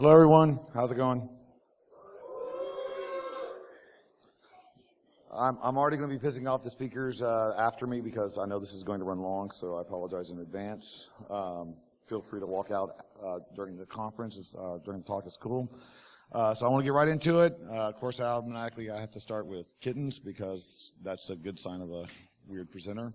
Hello, everyone. How's it going? I'm already going to be pissing off the speakers after me because I know this is going to run long, so I apologize in advance. Feel free to walk out during the conference, during the talk. It's cool. So I want to get right into it. Of course, automatically I have to start with kittens because that's a good sign of a weird presenter.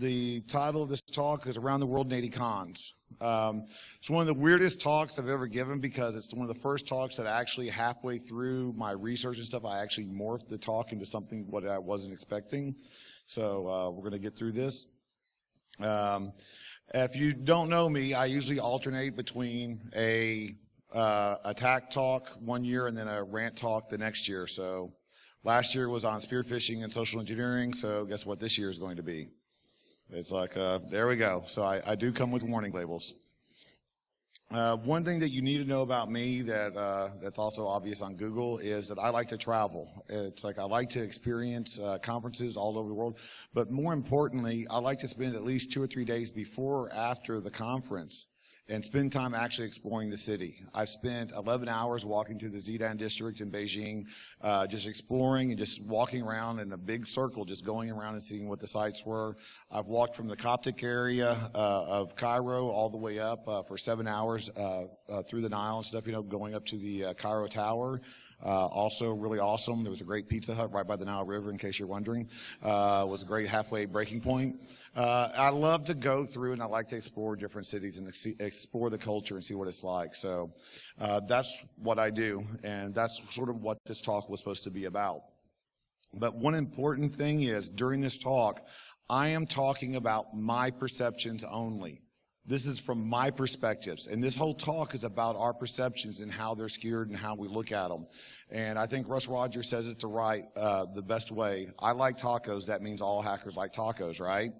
The title of this talk is Around the World in 80 Cons. It's one of the weirdest talks I've ever given because it's one of the first talks that actually halfway through my research and stuff, I actually morphed the talk into something what I wasn't expecting. So we're going to get through this. If you don't know me, I usually alternate between a attack talk one year and then a rant talk the next year. So last year was on spearfishing and social engineering, so guess what this year is going to be? It's like, there we go. So I do come with warning labels. One thing that you need to know about me that's also obvious on Google is that I like to travel. It's like I like to experience conferences all over the world. But more importantly, I like to spend at least 2 or 3 days before or after the conference and spend time actually exploring the city. I've spent 11 hours walking to the Zidane district in Beijing, just exploring and just walking around in a big circle, just going around and seeing what the sites were. I've walked from the Coptic area of Cairo all the way up for 7 hours through the Nile and stuff, going up to the Cairo Tower. Also really awesome. There was a great Pizza Hut right by the Nile River, in case you're wondering. It was a great halfway breaking point. I love to go through and I like to explore different cities and explore the culture and see what it's like. So that's what I do, and that's sort of what this talk was supposed to be about. But one important thing is, during this talk, I am talking about my perceptions only. This is from my perspectives, and this whole talk is about our perceptions and how they're skewed and how we look at them. And I think Russ Rogers says it the best way. I like tacos. That means all hackers like tacos, right?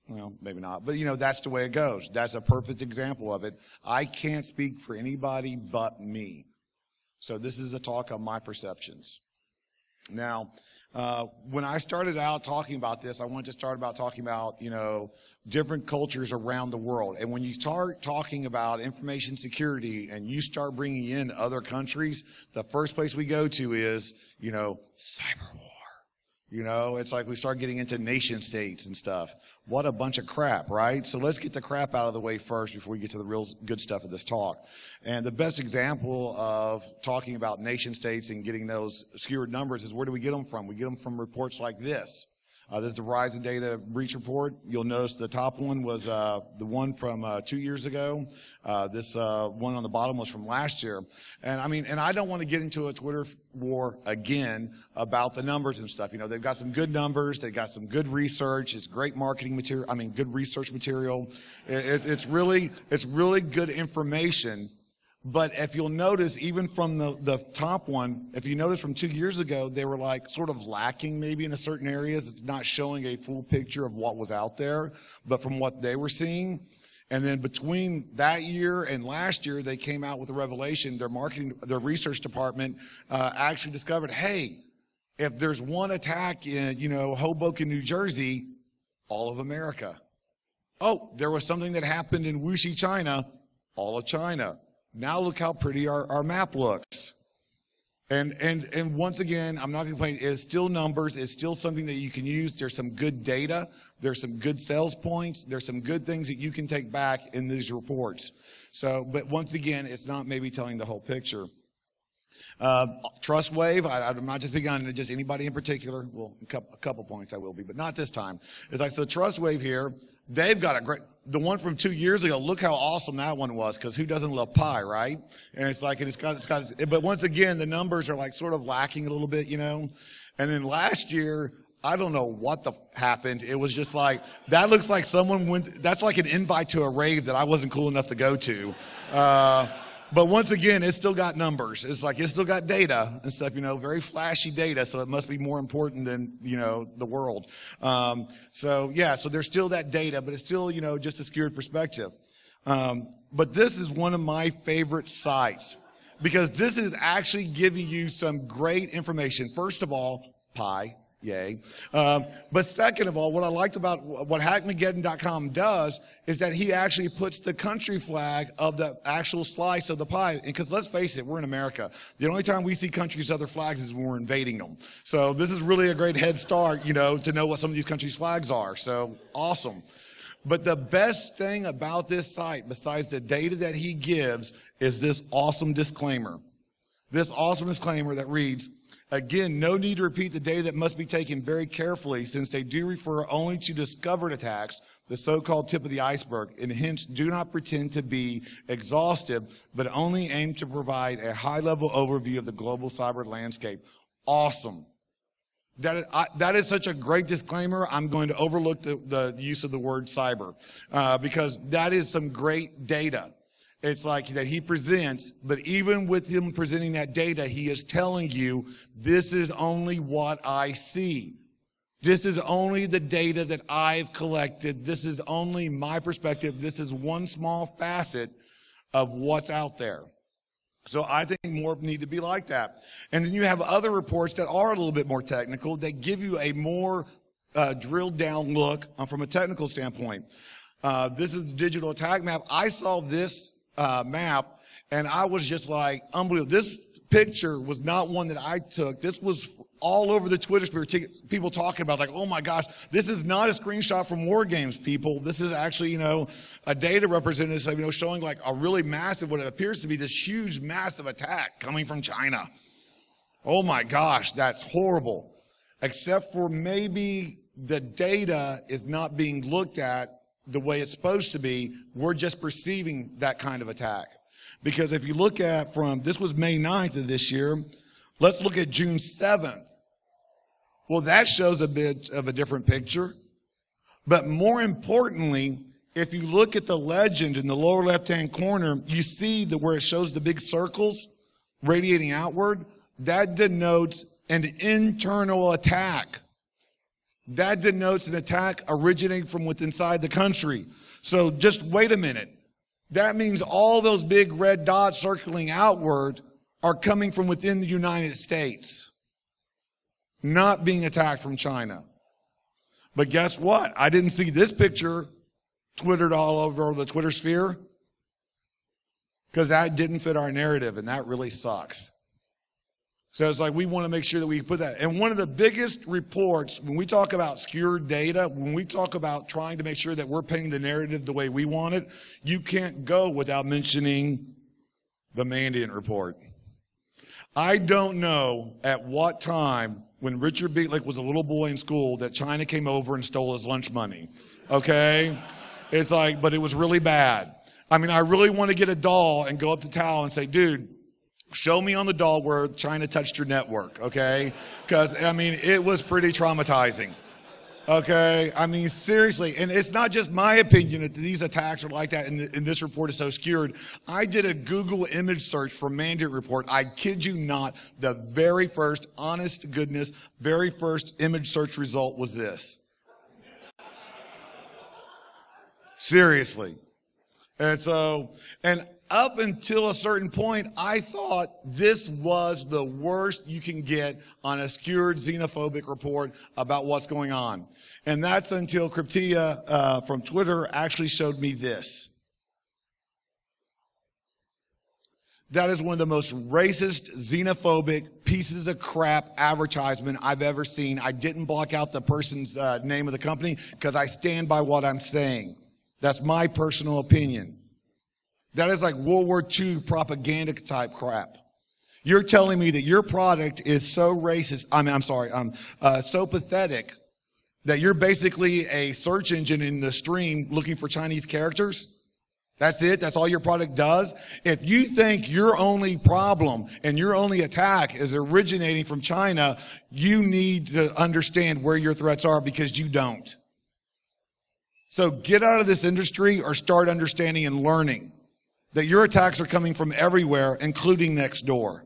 Well, maybe not, but that's the way it goes. That's a perfect example of it. I can't speak for anybody but me. So this is a talk on my perceptions. Now, when I started out talking about this, I wanted to start about talking about, different cultures around the world. And when you start talking about information security and you start bringing in other countries, the first place we go to is, cyber war. It's like we start getting into nation states and stuff. What a bunch of crap, right? So let's get the crap out of the way first before we get to the real good stuff of this talk. And the best example of talking about nation states and getting those skewed numbers is, where do we get them from? We get them from reports like this. This is the Verizon Data Breach Report. You'll notice the top one was the one from 2 years ago. This one on the bottom was from last year. And I don't want to get into a Twitter war again about the numbers and stuff. They've got some good numbers. They've got some good research. It's great marketing material. Good research material. It's really good information. But if you'll notice, even from the top one, if you notice from 2 years ago, they were like sort of lacking maybe in a certain areas. It's not showing a full picture of what was out there, but from what they were seeing. And then between that year and last year, they came out with a revelation. Their research department actually discovered, hey, if there's one attack in, Hoboken, New Jersey, all of America. Oh, there was something that happened in Wuxi, China, all of China. Now look how pretty our map looks. And once again, I'm not complaining. It's still numbers. It's still something that you can use. There's some good data. There's some good sales points. There's some good things that you can take back in these reports. So, but once again, it's not maybe telling the whole picture. Trust wave, I'm not just speaking on just anybody in particular. Well, a couple points I will be, but not this time. It's like, so trust wave here, they've got a great, the one from 2 years ago, look how awesome that one was, because who doesn't love pie, right? And it's like, but once again, the numbers are like sort of lacking a little bit, And then last year, I don't know what happened. It was just like, that looks like someone that's like an invite to a rave that I wasn't cool enough to go to. But once again, it's still got numbers. It's like, it's still got data and stuff, very flashy data. So it must be more important than, the world. So there's still that data, but it's still, just a skewed perspective. But this is one of my favorite sites because this is actually giving you some great information. First of all, pi. Yay. But second of all, what I liked about what Hackmageddon.com does is that he actually puts the country flag of the actual slice of the pie. Because let's face it, we're in America. The only time we see countries' other flags is when we're invading them. So this is really a great head start, you know, to know what some of these countries' flags are. So awesome. But the best thing about this site, besides the data that he gives, is this awesome disclaimer. This awesome disclaimer that reads, again, no need to repeat the data that must be taken very carefully since they do refer only to discovered attacks, the so-called tip of the iceberg, and hence do not pretend to be exhaustive, but only aim to provide a high-level overview of the global cyber landscape. Awesome. That is such a great disclaimer. I'm going to overlook the use of the word cyber because that is some great data. It's like that he presents, but even with him presenting that data, he is telling you, this is only what I see. This is only the data that I've collected. This is only my perspective. This is one small facet of what's out there. So I think more need to be like that. And then you have other reports that are a little bit more technical that give you a more drilled down look from a technical standpoint. This is the digital attack map. I saw this map, and I was just like, unbelievable. This picture was not one that I took. This was all over the Twitter sphere, people talking about, like, oh my gosh, this is not a screenshot from War Games, people. This is actually, you know, a data representative, you know, showing like a really massive, what it appears to be this huge, massive attack coming from China. Oh my gosh, that's horrible. Except for maybe the data is not being looked at the way it's supposed to be. We're just perceiving that kind of attack. Because if you look at this was May 9th of this year, let's look at June 7th. Well, that shows a bit of a different picture. But more importantly, if you look at the legend in the lower left-hand corner, you see where it shows the big circles radiating outward. That denotes an internal attack. That denotes an attack originating from within inside the country. So just wait a minute. That means all those big red dots circling outward are coming from within the United States, not being attacked from China. But guess what? I didn't see this picture twittered all over the Twitter sphere because that didn't fit our narrative, and that really sucks. So it's like we want to make sure that we put that. And one of the biggest reports, when we talk about skewed data, when we talk about trying to make sure that we're painting the narrative the way we want it, you can't go without mentioning the Mandiant report. I don't know at what time when Richard Beatlick was a little boy in school that China came over and stole his lunch money. Okay? It's like, but it was really bad. I mean, I really want to get a doll and go up to Tal and say, dude, show me on the doll where China touched your network, okay? Because, I mean, it was pretty traumatizing, okay? I mean, seriously, and it's not just my opinion that these attacks are like that and this report is so skewed. I did a Google image search for Mandiant report. I kid you not, the very first, honest to goodness, very first image search result was this. Seriously. And so, and up until a certain point, I thought this was the worst you can get on a skewed xenophobic report about what's going on. And that's until Cryptia from Twitter actually showed me this. That is one of the most racist, xenophobic pieces of crap advertisement I've ever seen. I didn't block out the person's name of the company because I stand by what I'm saying. That's my personal opinion. That is like World War II propaganda type crap. You're telling me that your product is so racist, so pathetic that you're basically a search engine in the stream looking for Chinese characters? That's it? That's all your product does? If you think your only problem and your only attack is originating from China, you need to understand where your threats are because you don't. So get out of this industry or start understanding and learning that your attacks are coming from everywhere, including next door,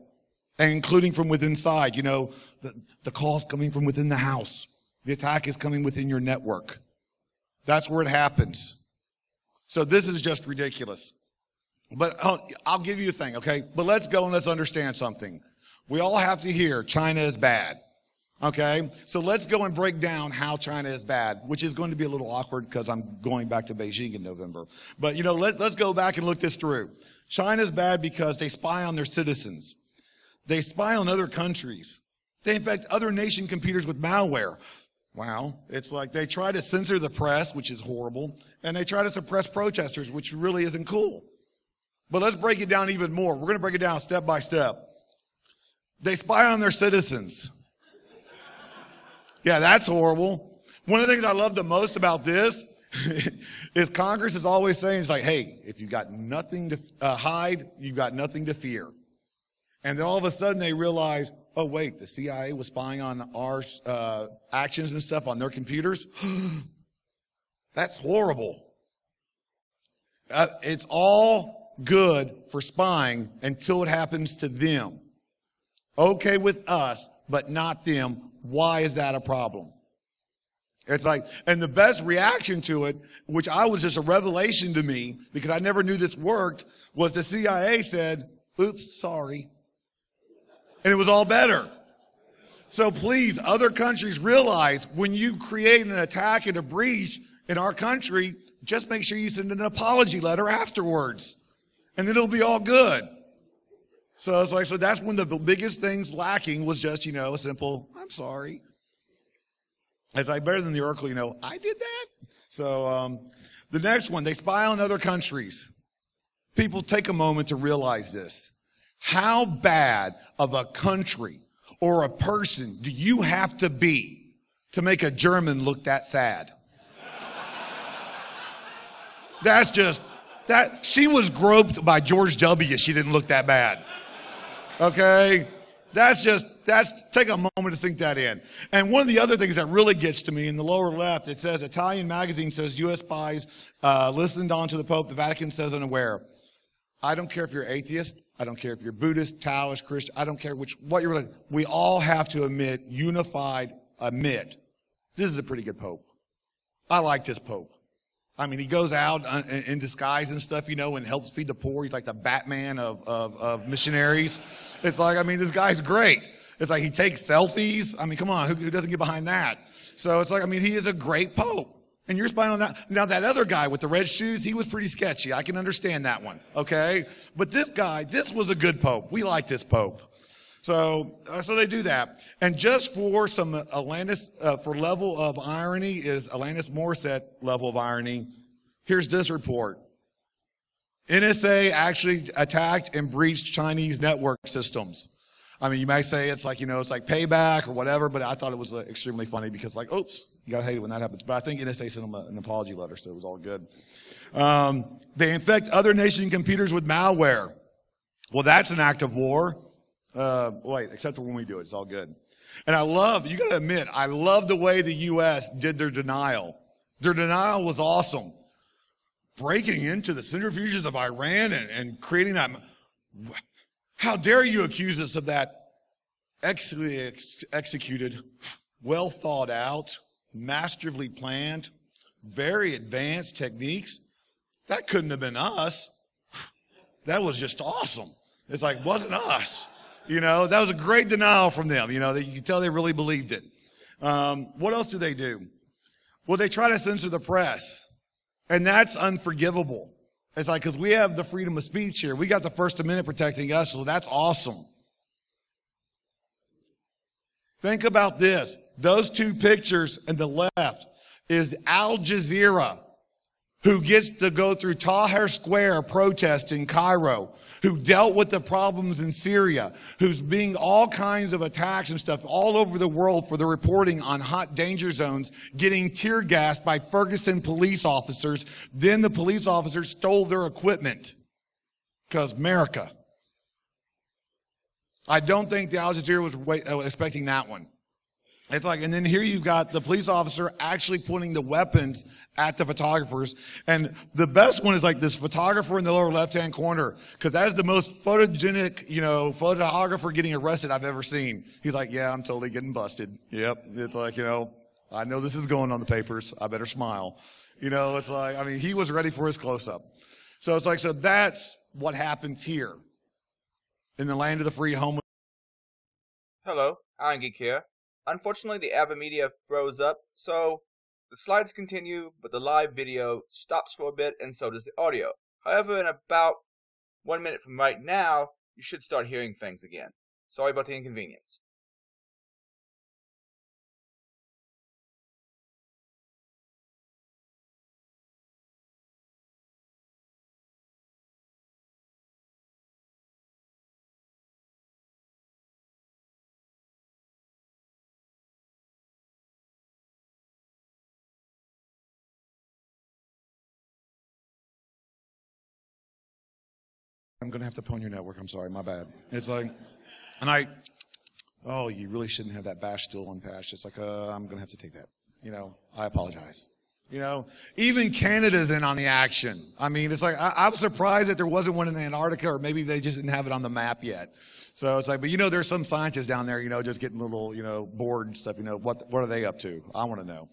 and including from within inside. You know, the call's coming from within the house. The attack is coming within your network. That's where it happens. So this is just ridiculous. But I'll give you a thing, okay? But let's go and let's understand something. We all have to hear China is bad. Okay, so let's go and break down how China is bad, which is going to be a little awkward because I'm going back to Beijing in November. But, let's go back and look this through. China's bad because they spy on their citizens. They spy on other countries. They infect other nation computers with malware. Wow. It's like they try to censor the press, which is horrible, and they try to suppress protesters, which really isn't cool. But let's break it down even more. We're going to break it down step by step. They spy on their citizens. Yeah, that's horrible. One of the things I love the most about this is Congress is always saying, it's like, hey, if you've got nothing to hide, you've got nothing to fear. And then all of a sudden they realize, oh, wait, the CIA was spying on our actions and stuff on their computers? That's horrible. It's all good for spying until it happens to them. Okay with us, but not them. Why is that a problem? It's like, and the best reaction to it, which was just a revelation to me because I never knew this worked, was the CIA said, oops, sorry. And it was all better. So please, other countries realize when you create an attack and a breach in our country, just make sure you send an apology letter afterwards. And then it'll be all good. So it's like, so that's when the biggest things lacking was just, a simple, I'm sorry. It's like better than the Oracle, I did that. So the next one, they spy on other countries. People take a moment to realize this. How bad of a country or a person do you have to be to make a German look that sad? That's just, she was groped by George W. She didn't look that bad. Okay? Take a moment to sink that in. And one of the other things that really gets to me in the lower left, it says, Italian magazine says U.S. spies listened on to the Pope. The Vatican says unaware. I don't care if you're atheist. I don't care if you're Buddhist, Taoist, Christian. I don't care what you're religion. We all have to admit, admit, this is a pretty good Pope. I like this Pope. I mean, he goes out in disguise and stuff, and helps feed the poor. He's like the Batman of missionaries. It's like, this guy's great. It's like he takes selfies. Come on, who doesn't get behind that? So it's like, he is a great Pope. And you're spying on that. Now, that other guy with the red shoes, he was pretty sketchy. I can understand that one, okay? But this guy, this was a good Pope. We like this Pope. So they do that. And just for some for level of irony is Alanis Morissette level of irony. Here's this report. NSA actually attacked and breached Chinese network systems. You might say it's like, it's like payback or whatever, but I thought it was extremely funny because oops, you gotta hate it when that happens. But I think NSA sent them an apology letter, so it was all good. They infect other nation computers with malware. Well, that's an act of war. Except for when we do it, it's all good. And you gotta admit, I love the way the U.S. did their denial. Their denial was awesome. Breaking into the centrifuges of Iran and creating that. How dare you accuse us of that executed, well thought out, masterfully planned, very advanced techniques? That couldn't have been us. That was just awesome. It's like, wasn't us. That was a great denial from them. You can tell they really believed it. What else do they do? Well, they try to censor the press. And that's unforgivable. It's like, because we have the freedom of speech here. We got the First Amendment protecting us, so that's awesome. Think about this. Those two pictures in the left is Al Jazeera, who gets to go through Tahrir Square protest in Cairo, who dealt with the problems in Syria, who's being all kinds of attacks and stuff all over the world for the reporting on hot danger zones, getting tear gassed by Ferguson police officers. Then the police officers stole their equipment. Because America. I don't think the Al Jazeera was expecting that one. It's like, and then here you've got the police officer actually pointing the weapons at the photographers. And the best one is like this photographer in the lower left-hand corner, because that is the most photogenic, photographer getting arrested I've ever seen. He's like, yeah, I'm totally getting busted. Yep. It's like, I know this is going on the papers. I better smile. It's like, he was ready for his close-up. So it's like, so that's what happens here in the land of the free, home. Hello, Geek here. Unfortunately, the Ava Media froze up, so the slides continue, but the live video stops for a bit, and so does the audio. However, in about 1 minute from right now, you should start hearing things again. Sorry about the inconvenience. I'm going to have to pwn your network. I'm sorry. My bad. It's like, oh, you really shouldn't have that bash still unpatched. It's like, I'm going to have to take that. I apologize. Even Canada's in on the action. I mean, it's like, I'm surprised that there wasn't one in Antarctica, or maybe they just didn't have it on the map yet. So it's like, but there's some scientists down there, just getting a little, bored and stuff. What are they up to? I want to know.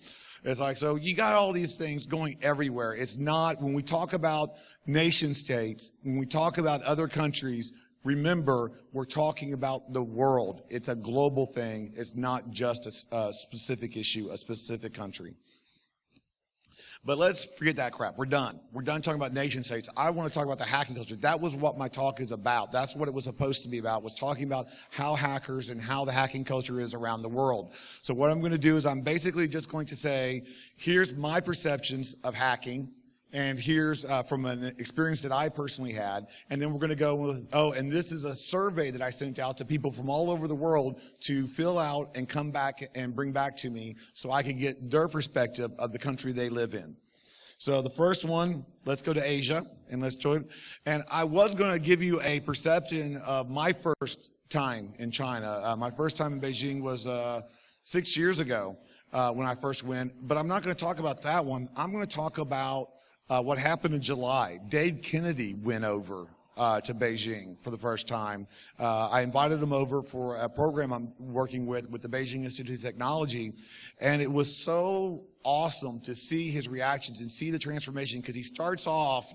It's like, so you got all these things going everywhere. It's not, when we talk about nation states, when we talk about other countries, remember, we're talking about the world. It's a global thing. It's not just a specific issue, a specific country. But let's forget that crap. We're done. We're done talking about nation states. I want to talk about the hacking culture. That was what my talk is about. That's what it was supposed to be about, was talking about how hackers and how the hacking culture is around the world. So what I'm going to do is I'm basically just going to say, here's my perceptions of hacking, and here's from an experience that I personally had. And then we're going to go with, and this is a survey that I sent out to people from all over the world to fill out and come back and bring back to me so I can get their perspective of the country they live in. So the first one, let's go to Asia, and let's join. And I was going to give you a perception of my first time in China. My first time in Beijing was 6 years ago when I first went. But I'm not going to talk about that one. I'm going to talk about what happened in July. Dave Kennedy went over to Beijing for the first time. I invited him over for a program I'm working with the Beijing Institute of Technology, and it was so awesome to see his reactions and see the transformation, because he starts off,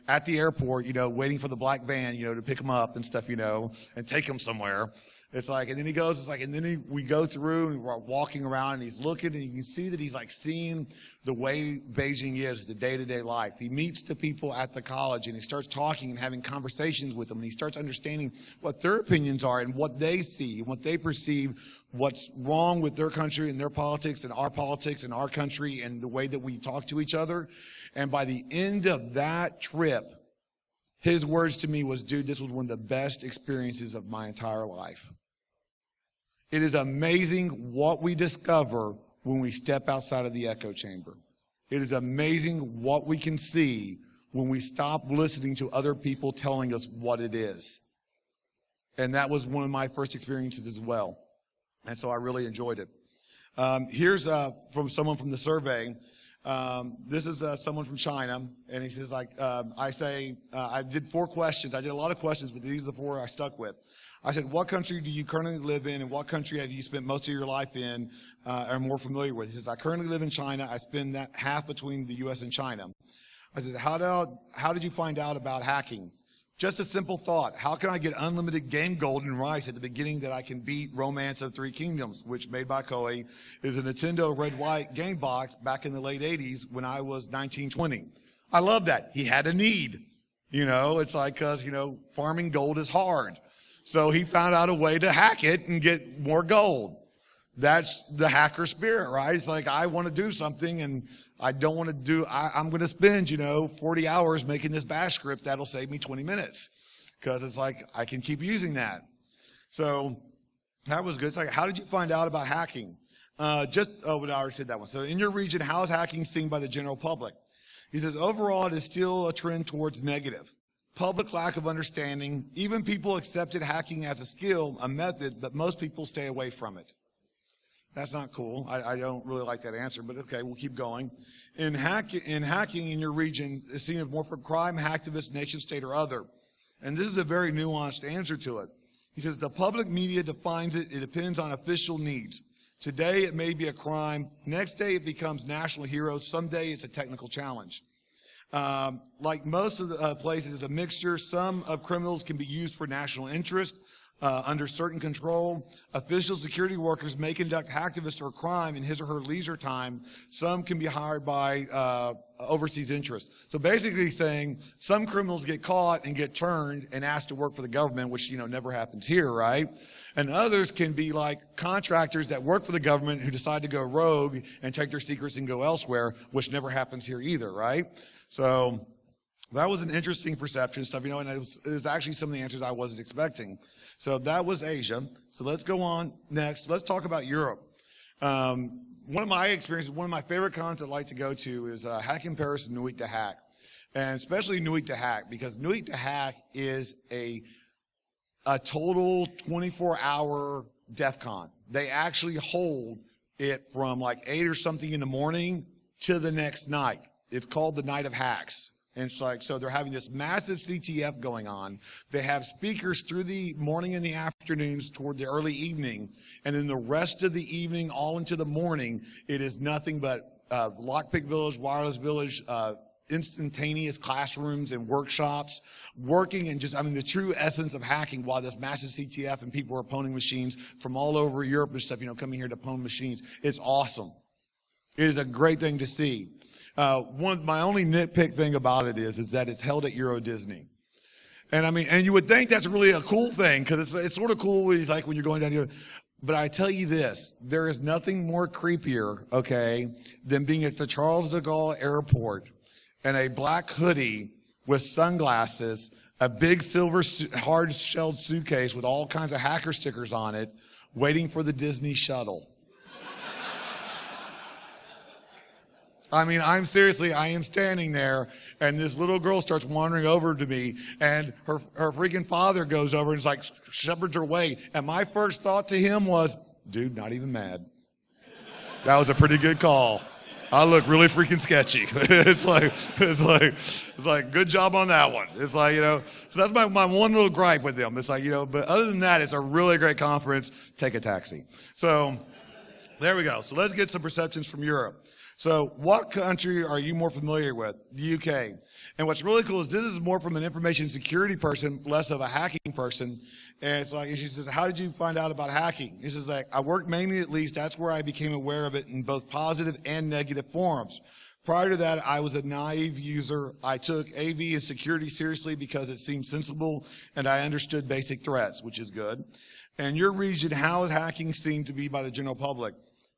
at the airport, waiting for the black van, to pick him up and stuff, and take him somewhere. It's like, and then he goes, and then we go through and we're walking around and he's looking, and you can see that he's like seeing the way Beijing is, the day-to-day life. He meets the people at the college and he starts talking and having conversations with them, and he starts understanding what their opinions are and what they see and what they perceive, what's wrong with their country and their politics and our country and the way that we talk to each other. And by the end of that trip, his words to me was, dude, this was one of the best experiences of my entire life. It is amazing what we discover when we step outside of the echo chamber. It is amazing what we can see when we stop listening to other people telling us what it is. And that was one of my first experiences as well. And so I really enjoyed it. Here's from someone from the survey. This is someone from China, and he says, I did 4 questions. I did a lot of questions, but these are the 4 I stuck with. I said, what country do you currently live in, and what country have you spent most of your life in, are more familiar with? He says, I currently live in China. I spend that half between the U.S. and China. I said, how did you find out about hacking? Just a simple thought. How can I get unlimited game gold and rice at the beginning that I can beat Romance of Three Kingdoms, which, made by Koei, is a Nintendo red-white game box back in the late 80s when I was 19, 20. I love that. He had a need. It's like, because, farming gold is hard. So he found out a way to hack it and get more gold. That's the hacker spirit, right? It's like, I want to do something and I don't want to do, I'm going to spend, 40 hours making this bash script that'll save me 20 minutes. Because it's like, I can keep using that. So that was good. It's like, how did you find out about hacking? I already said that one. So in your region, how is hacking seen by the general public? He says, overall, it is still a trend towards negative. Public lack of understanding. Even people accepted hacking as a skill, a method, but most people stay away from it. That's not cool. I don't really like that answer, but okay, we'll keep going. In hacking in your region is seen as more for crime, hacktivist, nation state, or other. And this is a very nuanced answer to it. He says the public media defines it. It depends on official needs. Today it may be a crime. Next day it becomes national heroes. Someday it's a technical challenge. Like most of the places, it's a mixture. Some of criminals can be used for national interest. under certain control. Official security workers may conduct hacktivists or crime in his or her leisure time. Some can be hired by overseas interests. So basically saying some criminals get caught and get turned and asked to work for the government, which, never happens here, right? And others can be like contractors that work for the government who decide to go rogue and take their secrets and go elsewhere, which never happens here either, right? So that was an interesting perception stuff, and it was actually some of the answers I wasn't expecting. So that was Asia. So let's go on next. Let's talk about Europe. One of my experiences, one of my favorite cons I'd like to go to is Hack in Paris and Nuit to Hack. And especially Nuit to Hack, because Nuit to Hack is a total 24-hour DEF CON. They actually hold it from like 8 or something in the morning to the next night. It's called the Night of Hacks. And it's like, so they're having this massive CTF going on. They have speakers through the morning and the afternoons toward the early evening. And then the rest of the evening, all into the morning, it is nothing but lockpick village, wireless village, instantaneous classrooms and workshops, working and the true essence of hacking while this massive CTF and people are pwning machines from all over Europe and stuff, coming here to pwn machines. It's awesome. It is a great thing to see. My only nitpick thing about it is that it's held at Euro Disney. And you would think that's really a cool thing because it's sort of cool like when you're going down here. But I tell you this, there is nothing more creepier, okay, than being at the Charles de Gaulle airport in a black hoodie with sunglasses, a big silver hard-shelled suitcase with all kinds of hacker stickers on it, waiting for the Disney shuttle. I am standing there, and this little girl starts wandering over to me, and her freaking father goes over and is like, shepherds her way. And my first thought to him was, dude, not even mad. That was a pretty good call. I look really freaking sketchy. It's like, good job on that one. It's like, so that's my one little gripe with them. It's like, but other than that, it's a really great conference. Take a taxi. So there we go. So let's get some perceptions from Europe. So what country are you more familiar with? The UK. And what's really cool is this is more from an information security person, less of a hacking person. And it's like, she says, how did you find out about hacking? He says, I worked mainly, at least, that's where I became aware of it in both positive and negative forms. Prior to that, I was a naive user. I took AV and security seriously because it seemed sensible and I understood basic threats, which is good. And your region, how is hacking seen to be by the general public?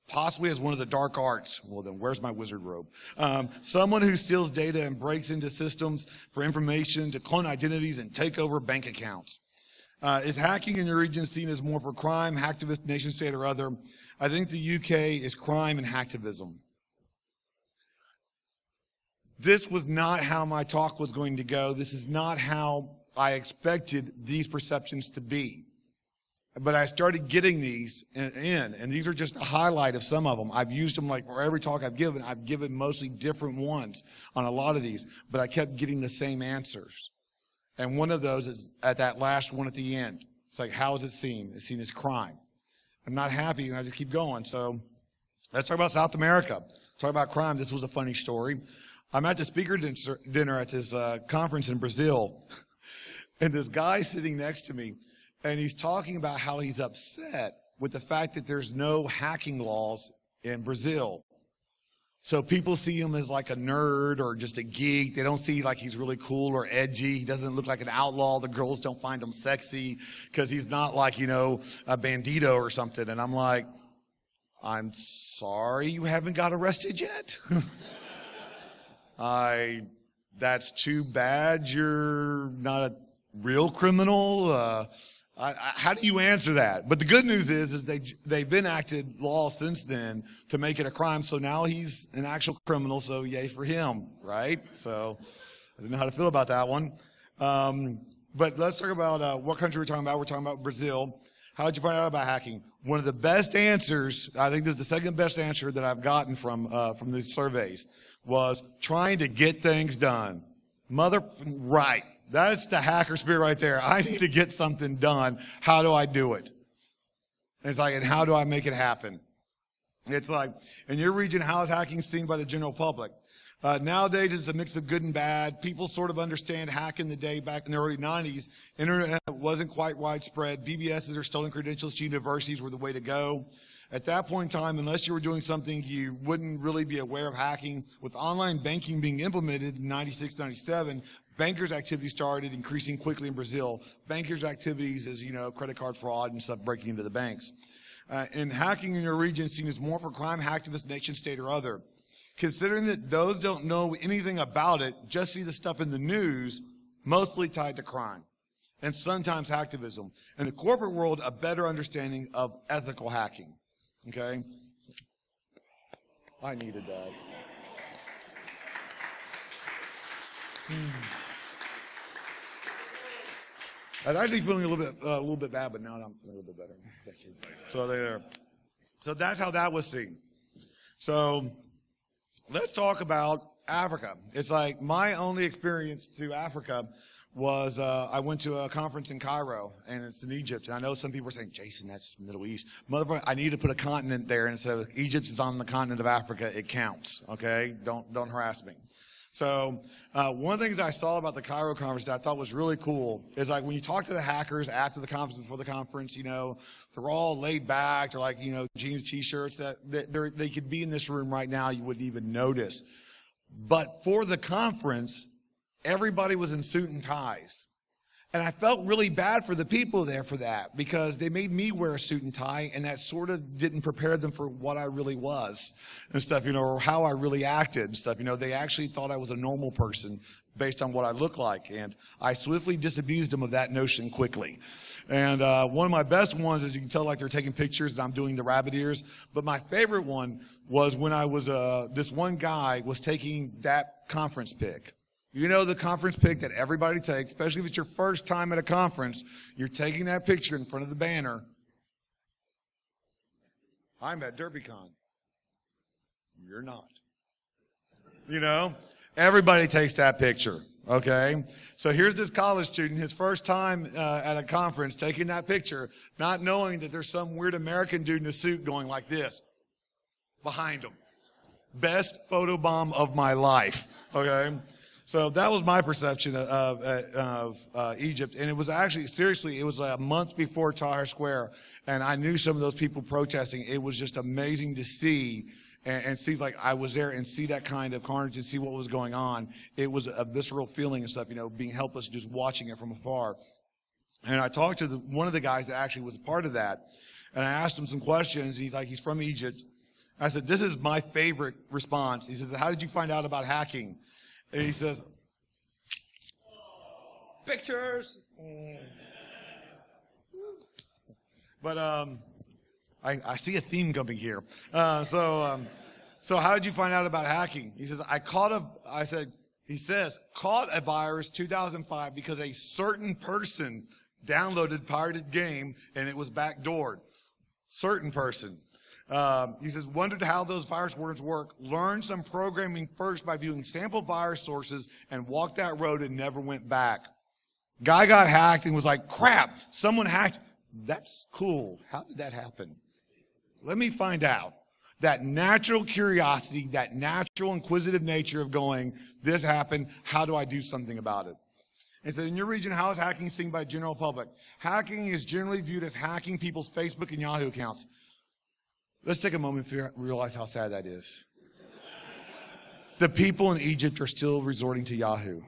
Possibly as one of the dark arts. Well, then where's my wizard robe? Someone who steals data and breaks into systems for information to clone identities and take over bank accounts. Is hacking in your region seen as more for crime, hacktivist, nation state, or other? I think the UK is crime and hacktivism. This was not how my talk was going to go. This is not how I expected these perceptions to be. But I started getting these in, and these are just a highlight of some of them. I've used them like for every talk I've given mostly different ones on a lot of these, but I kept getting the same answers. And one of those is at that last one at the end. It's like, how is it seen? It's seen as crime. I'm not happy, and I just keep going. So let's talk about South America. Talk about crime. This was a funny story. I'm at the speaker dinner at this conference in Brazil, and this guy sitting next to me, and he's talking about how he's upset with the fact that there's no hacking laws in Brazil. So people see him as like a nerd or just a geek. They don't see like he's really cool or edgy. He doesn't look like an outlaw. The girls don't find him sexy because he's not like, a bandito or something. And I'm like, I'm sorry you haven't got arrested yet. That's too bad you're not a real criminal. How do you answer that? But the good news is they've enacted laws since then to make it a crime. So now he's an actual criminal. So yay for him, right? So I don't know how to feel about that one. But let's talk about what country we're talking about. We're talking about Brazil. How did you find out about hacking? One of the best answers, I think this is the second best answer that I've gotten from these surveys, was trying to get things done. Right. That's the hacker spirit right there. I need to get something done. How do I do it? It's like, and how do I make it happen? It's like, in your region, how is hacking seen by the general public? Nowadays, it's a mix of good and bad. People sort of understand hack in the day back in the early 90s. Internet wasn't quite widespread. BBSs or stolen credentials to universities were the way to go. At that point in time, unless you were doing something you wouldn't really be aware of hacking, with online banking being implemented in 96, 97, bankers' activity started increasing quickly in Brazil. Bankers' activities is, credit card fraud and stuff breaking into the banks. And hacking in your region is seen as more for crime, hacktivist, nation state, or other. Considering that those don't know anything about it, just see the stuff in the news, mostly tied to crime, and sometimes hacktivism. In the corporate world, a better understanding of ethical hacking. Okay? I needed that. I was actually feeling a little bit bad, but now I'm feeling a little bit better. Thank you. So there. So that's how that was seen. So let's talk about Africa. It's like my only experience to Africa was I went to a conference in Cairo, and it's in Egypt. And I know some people are saying, Jason, that's Middle East. Motherfucker, I need to put a continent there, and so Egypt is on the continent of Africa. It counts, okay? Don't harass me. So one of the things I saw about the Cairo conference that I thought was really cool is like when you talk to the hackers after the conference, before the conference, they're all laid back. They're like, jeans, T-shirts. They could be in this room right now. You wouldn't even notice. But for the conference, everybody was in suit and ties. And I felt really bad for the people there for that because they made me wear a suit and tie, and that sort of didn't prepare them for what I really was and stuff, or how I really acted and stuff. They actually thought I was a normal person based on what I looked like, and I swiftly disabused them of that notion quickly. And one of my best ones is you can tell like they're taking pictures and I'm doing the rabbit ears. But my favorite one was when I was, this one guy was taking that conference pic. The conference pic that everybody takes, especially if it's your first time at a conference, you're taking that picture in front of the banner. I'm at DerbyCon. You're not. Everybody takes that picture, okay? So here's this college student, his first time at a conference, taking that picture, not knowing that there's some weird American dude in a suit going like this behind him. Best photobomb of my life, okay? So that was my perception of Egypt. And it was actually, seriously, it was a month before Tahrir Square. And I knew some of those people protesting. It was just amazing to see and see, like, I was there and see that kind of carnage and see what was going on. It was a visceral feeling and stuff, being helpless, just watching it from afar. And I talked to one of the guys that actually was a part of that. And I asked him some questions. He's like, he's from Egypt. I said, this is my favorite response. He says, how did you find out about hacking? And he says, pictures. But I see a theme coming here. So how did you find out about hacking? He says, he says, caught a virus 2005 because a certain person downloaded pirated game and it was backdoored. Certain person. He says, wondered how those virus words work, learned some programming first by viewing sample virus sources and walked that road and never went back. Guy got hacked and was like, crap, someone hacked. That's cool. How did that happen? Let me find out. That natural curiosity, that natural inquisitive nature of going, this happened, how do I do something about it? And so in your region, how is hacking seen by the general public? Hacking is generally viewed as hacking people's Facebook and Yahoo accounts. Let's take a moment to realize how sad that is. The people in Egypt are still resorting to Yahoo.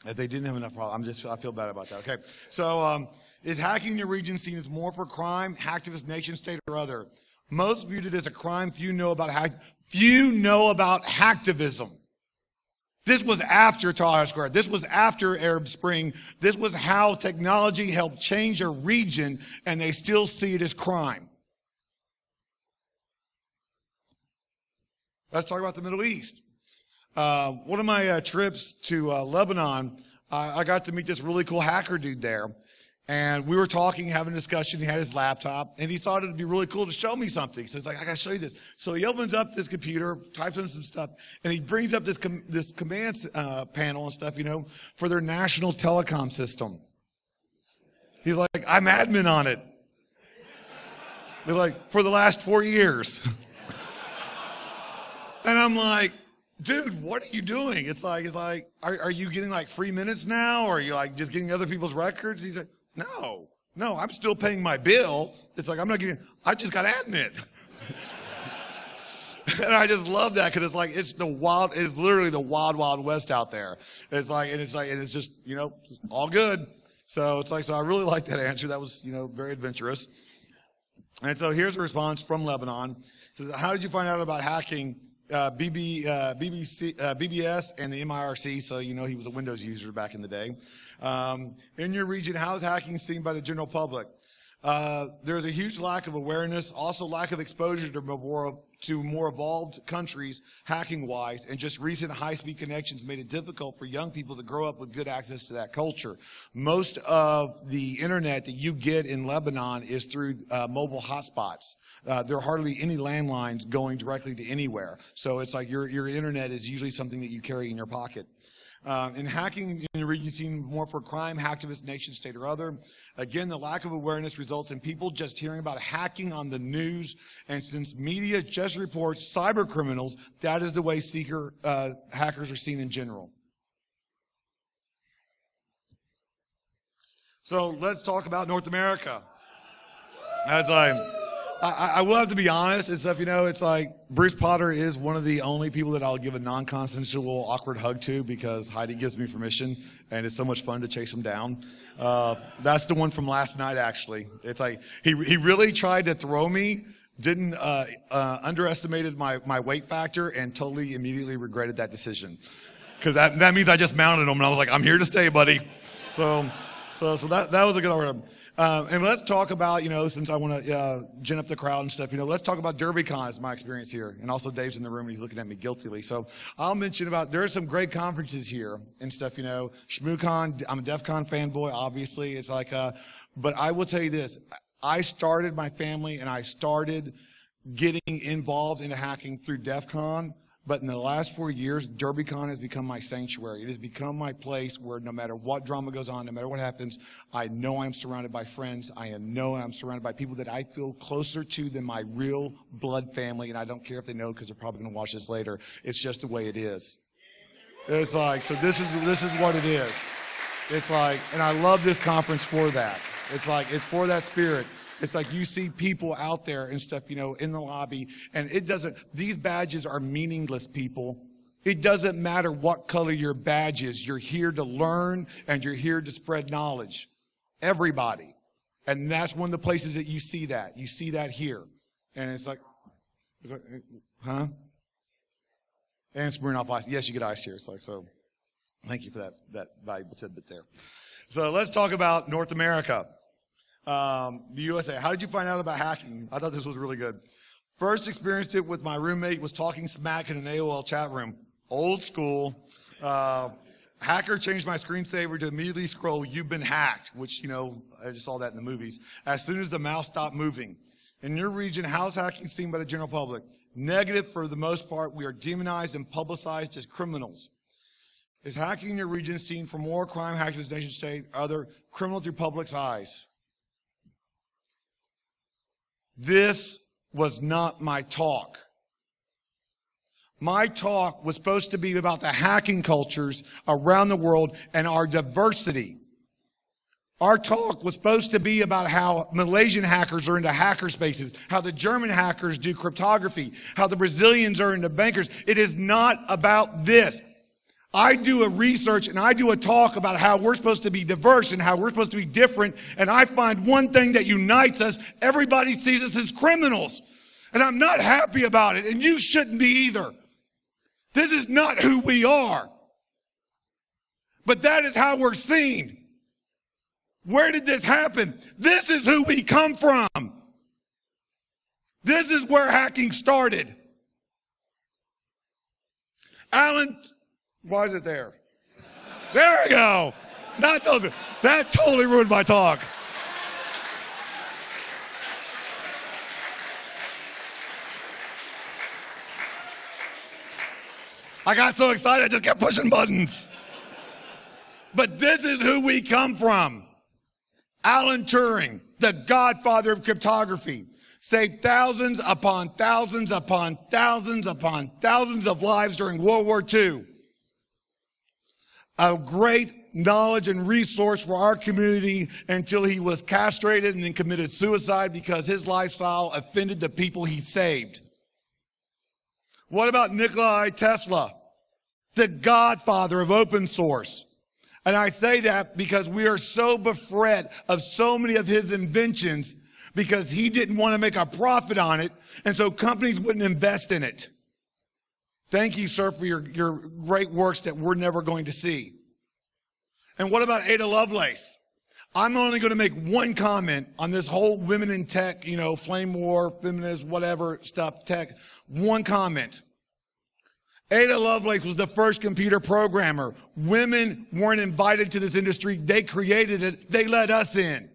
If they didn't have enough problem, I feel bad about that. Okay. So, is hacking in your region seen as more for crime, hacktivist, nation state, or other? Most viewed it as a crime. Few know about hacktivism. This was after Tahrir Square. This was after Arab Spring. This was how technology helped change a region, and they still see it as crime. Let's talk about the Middle East. One of my trips to Lebanon, I got to meet this really cool hacker dude there. And we were talking, having a discussion. He had his laptop, and he thought it would be really cool to show me something. So he's like, I got to show you this. So he opens up this computer, types in some stuff, and he brings up this command panel and stuff, for their national telecom system. He's like, I'm admin on it. He's like, for the last 4 years. And I'm like, dude, what are you doing? It's like, are you getting like free minutes now? Or are you like just getting other people's records? He's like, no, I'm still paying my bill. It's like, I just got admin. And I just love that because it's literally the wild, wild west out there. It's just, all good. So so I really like that answer. That was, very adventurous. And so here's a response from Lebanon. It says, how did you find out about hacking BBS and the MIRC? So, he was a Windows user back in the day. In your region, how is hacking seen by the general public? There's a huge lack of awareness, also lack of exposure to more evolved countries hacking-wise, and just recent high-speed connections made it difficult for young people to grow up with good access to that culture. Most of the internet that you get in Lebanon is through mobile hotspots. There are hardly any landlines going directly to anywhere. So it's like your internet is usually something that you carry in your pocket. In hacking in the region seen more for crime, hacktivist, nation, state, or other. Again, the lack of awareness results in people just hearing about hacking on the news. And since media just reports cyber criminals, that is the way hackers are seen in general. So let's talk about North America. That's I will have to be honest and stuff, it's like Bruce Potter is one of the only people that I'll give a non-consensual awkward hug to because Heidi gives me permission and it's so much fun to chase him down. That's the one from last night, actually. It's like he really tried to throw me, underestimated my weight factor and totally immediately regretted that decision. Because that means I just mounted him and I was like, I'm here to stay, buddy. So that was a good order. And let's talk about, since I want to gin up the crowd and stuff, let's talk about DerbyCon is my experience here. And also Dave's in the room and he's looking at me guiltily. So I'll mention there are some great conferences here and stuff, ShmooCon, I'm a DEF CON fanboy, obviously. It's like, but I will tell you this. I started my family and I started getting involved into hacking through DEF CON. But in the last 4 years, DerbyCon has become my sanctuary. It has become my place where no matter what drama goes on, no matter what happens, I know I'm surrounded by friends. I know I'm surrounded by people that I feel closer to than my real blood family. And I don't care if they know because they're probably going to watch this later. It's just the way it is. It's like, so this is what it is. It's like, and I love this conference for that. It's like, it's for that spirit. It's like you see people out there and stuff, in the lobby, and these badges are meaningless, people. It doesn't matter what color your badge is. You're here to learn and you're here to spread knowledge. Everybody. And that's one of the places that you see that. You see that here. And it's like, huh? And Smirnoff Ice. Yes, you get ice here. It's like, so thank you for that valuable tidbit there. So let's talk about North America. The USA. How did you find out about hacking? I thought this was really good. First experienced it with my roommate, was talking smack in an AOL chat room. Old school. Hacker changed my screensaver to immediately scroll, "You've been hacked," which, I just saw that in the movies. As soon as the mouse stopped moving. In your region, how's hacking seen by the general public? Negative for the most part. We are demonized and publicized as criminals. Is hacking in your region seen for more crime, hackers, nation state, other criminal through public's eyes? This was not my talk. My talk was supposed to be about the hacking cultures around the world and our diversity. Our talk was supposed to be about how Malaysian hackers are into hacker spaces, how the German hackers do cryptography, how the Brazilians are into bankers. It is not about this. I do a research and I do a talk about how we're supposed to be diverse and how we're supposed to be different. And I find one thing that unites us. Everybody sees us as criminals. And I'm not happy about it. And you shouldn't be either. This is not who we are. But that is how we're seen. Where did this happen? This is who we come from. This is where hacking started. Alan, why is it there? There we go. That totally ruined my talk. I got so excited, I just kept pushing buttons. But this is who we come from. Alan Turing, the godfather of cryptography, saved thousands upon thousands upon thousands upon thousands of lives during World War II. A great knowledge and resource for our community until he was castrated and then committed suicide because his lifestyle offended the people he saved. What about Nikola Tesla, the godfather of open source? And I say that because we are so bereft of so many of his inventions because he didn't want to make a profit on it, and so companies wouldn't invest in it. Thank you, sir, for your great works that we're never going to see. And what about Ada Lovelace? I'm only going to make one comment on this whole women in tech, flame war, feminist, whatever stuff, tech. One comment. Ada Lovelace was the first computer programmer. Women weren't invited to this industry. They created it. They let us in.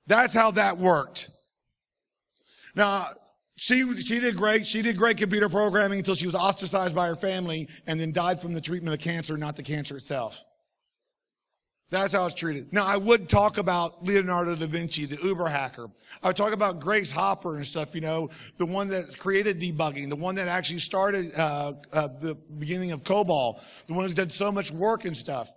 That's how that worked. Now, she did great. She did great computer programming until she was ostracized by her family and then died from the treatment of cancer, not the cancer itself. That's how it's treated. Now, I would talk about Leonardo da Vinci, the Uber hacker. I would talk about Grace Hopper and stuff, the one that created debugging, the one that actually started the beginning of COBOL, the one who's done so much work and stuff.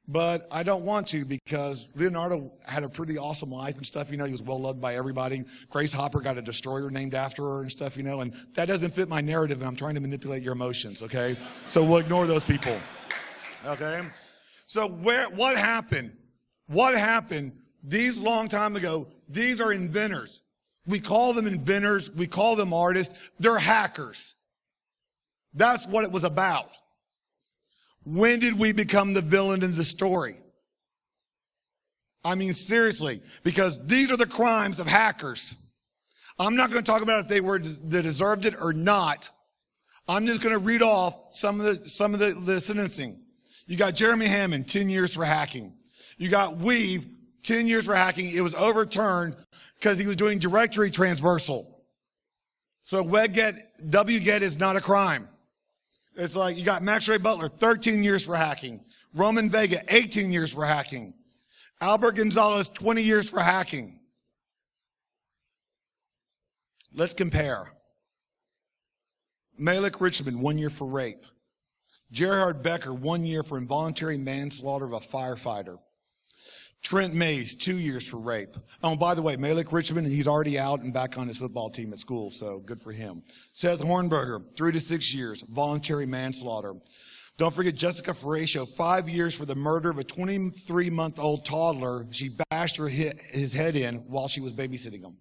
But I don't want to because Leonardo had a pretty awesome life and stuff. He was well loved by everybody. Grace Hopper got a destroyer named after her and stuff, and that doesn't fit my narrative, and I'm trying to manipulate your emotions, okay? So we'll ignore those people, okay? So what happened? What happened these long time ago? These are inventors. We call them inventors. We call them artists. They're hackers. That's what it was about. When did we become the villain in the story? I mean, seriously, because these are the crimes of hackers. I'm not going to talk about if they deserved it or not. I'm just going to read off some of the sentencing. You got Jeremy Hammond, 10 years for hacking. You got Weave, 10 years for hacking. It was overturned because he was doing directory transversal. So wget is not a crime. It's like you got Max Ray Butler, 13 years for hacking. Roman Vega, 18 years for hacking. Albert Gonzalez, 20 years for hacking. Let's compare. Malik Richmond, 1 year for rape. Gerhard Becker, 1 year for involuntary manslaughter of a firefighter. Trent Mays, 2 years for rape. Oh, by the way, Malik Richmond, he's already out and back on his football team at school, so good for him. Seth Hornberger, 3 to 6 years, voluntary manslaughter. Don't forget Jessica Ferratio, 5 years for the murder of a 23-month-old toddler. She bashed his head in while she was babysitting him.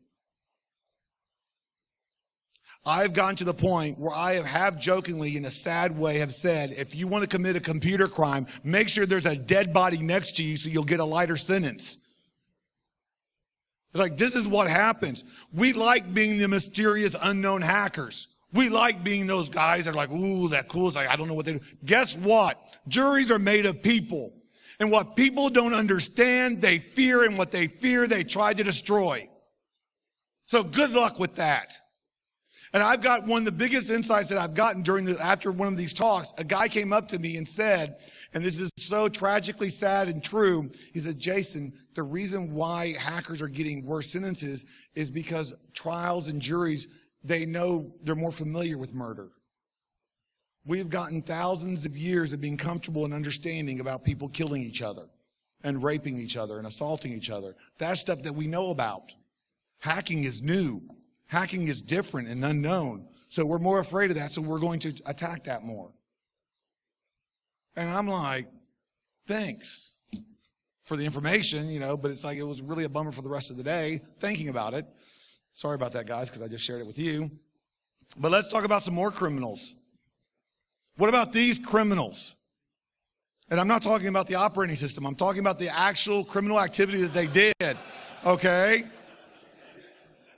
I've gotten to the point where I have jokingly, in a sad way, have said, if you want to commit a computer crime, make sure there's a dead body next to you so you'll get a lighter sentence. It's like, this is what happens. We like being the mysterious unknown hackers. We like being those guys that are like, ooh, that cool. It's like, I don't know what they do. Guess what? Juries are made of people. And what people don't understand, they fear, and what they fear, they try to destroy. So good luck with that. And I've got one of the biggest insights that I've gotten after one of these talks. A guy came up to me and said, and this is so tragically sad and true, he said, Jason, the reason why hackers are getting worse sentences is because trials and juries, they know they're more familiar with murder. We've gotten thousands of years of being comfortable and understanding about people killing each other and raping each other and assaulting each other. That's stuff that we know about. Hacking is new. Hacking is different and unknown. So we're more afraid of that, so we're going to attack that more. And I'm like, thanks for the information, but it's like it was really a bummer for the rest of the day thinking about it. Sorry about that, guys, because I just shared it with you. But let's talk about some more criminals. What about these criminals? And I'm not talking about the operating system. I'm talking about the actual criminal activity that they did, okay?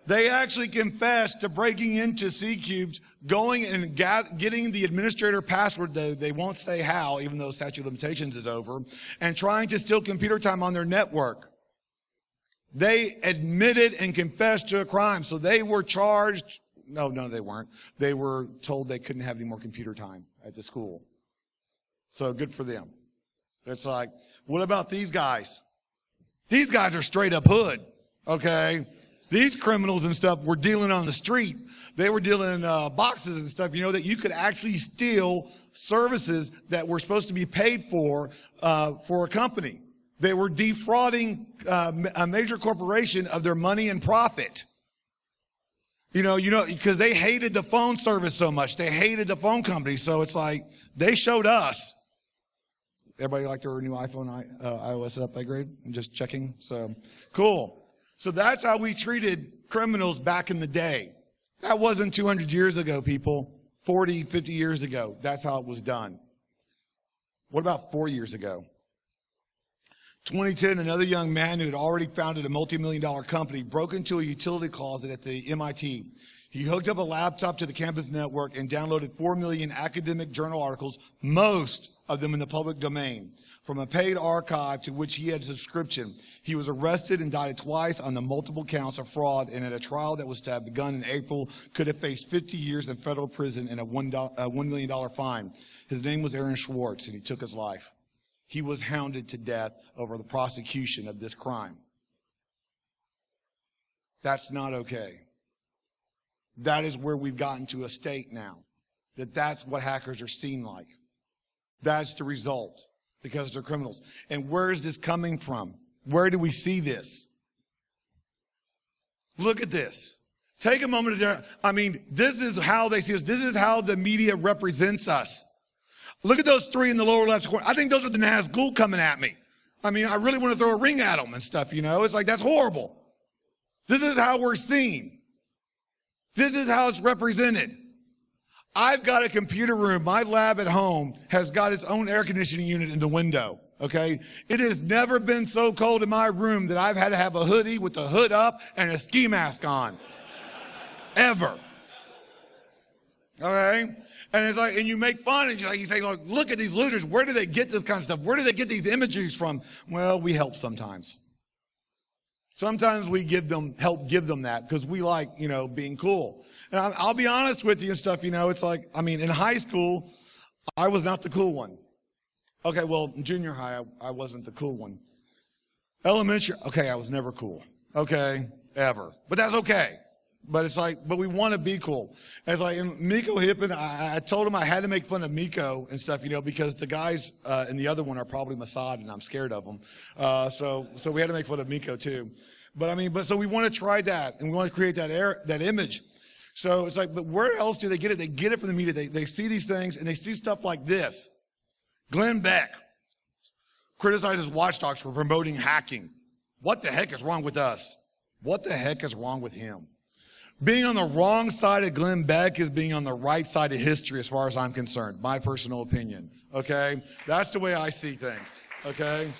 They actually confessed to breaking into C-Cubes, going and getting the administrator password, they won't say how, even though statute of limitations is over, and trying to steal computer time on their network. They admitted and confessed to a crime, so they were charged. No, they weren't. They were told they couldn't have any more computer time at the school. So good for them. It's like, what about these guys? These guys are straight up hood, okay? These criminals and stuff were dealing on the street. They were dealing in boxes and stuff, that you could actually steal services that were supposed to be paid for a company. They were defrauding a major corporation of their money and profit. Because they hated the phone service so much. They hated the phone company. So it's like they showed us. Everybody like their new iPhone iOS upgrade? I'm just checking. So cool. So that's how we treated criminals back in the day. That wasn't 200 years ago, people. 40, 50 years ago. That's how it was done. What about 4 years ago? 2010, another young man who had already founded a multi-million-dollar company broke into a utility closet at the MIT. He hooked up a laptop to the campus network and downloaded 4 million academic journal articles, most of them in the public domain, from a paid archive to which he had a subscription. He was arrested, indicted twice on the multiple counts of fraud, and at a trial that was to have begun in April, could have faced 50 years in federal prison and a $1 million fine. His name was Aaron Schwartz, and he took his life. He was hounded to death over the prosecution of this crime. That's not okay. That is where we've gotten to a state now, that's what hackers are seen like. That's the result, because they're criminals. And where is this coming from? Where do we see this? Look at this. Take a moment this is how they see us. This is how the media represents us. Look at those three in the lower left corner. I think those are the Nazgul coming at me. I really want to throw a ring at them and stuff, It's like, that's horrible. This is how we're seen. This is how it's represented. I've got a computer room. My lab at home has got its own air conditioning unit in the window, okay? It has never been so cold in my room that I've had to have a hoodie with the hood up and a ski mask on. Ever. Okay? And it's like, and you make fun and you say, look at these looters. Where do they get this kind of stuff? Where do they get these imageries from? Well, we help sometimes. Sometimes we help give them that because we like, being cool. And I'll be honest with you and stuff, it's like, in high school, I was not the cool one. Okay, well, in junior high, I wasn't the cool one. Elementary, okay, I was never cool. Okay, ever. But that's okay. But it's like, but we want to be cool. And it's like, and Miko Hippen, I told him I had to make fun of Miko and stuff, because the guys in the other one are probably Mossad and I'm scared of them. So we had to make fun of Miko too. But so we want to try that and we want to create that image. So it's like, but where else do they get it? They get it from the media. They see these things and they see stuff like this. Glenn Beck criticizes watchdogs for promoting hacking. What the heck is wrong with us? What the heck is wrong with him? Being on the wrong side of Glenn Beck is being on the right side of history as far as I'm concerned. My personal opinion. Okay? That's the way I see things. Okay?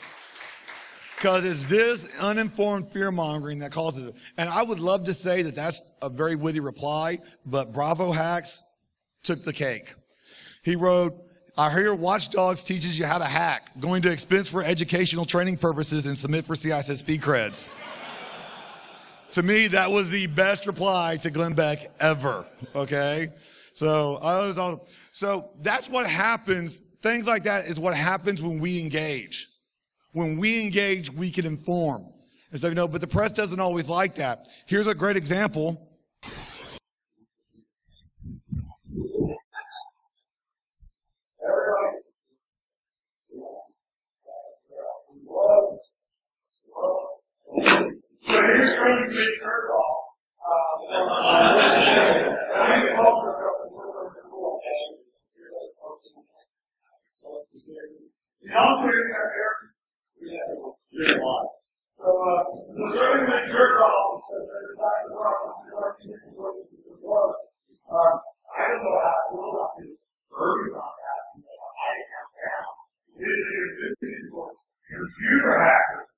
Because it's this uninformed fear-mongering that causes it. And I would love to say that that's a very witty reply, but Bravo Hacks took the cake. He wrote, I hear Watchdogs teaches you how to hack, going to expense for educational training purposes and submit for CISSP creds. To me, that was the best reply to Glenn Beck ever, okay? So that's what happens. Things like that is what happens when we engage. When we engage, we can inform. And so, but the press doesn't always like that. Here's a great example. So here's going to be turned off. The operating area, we have a lot. So, the learning that turned off, I don't know how to do it. DerbyCon has I have down. It is computer hackers.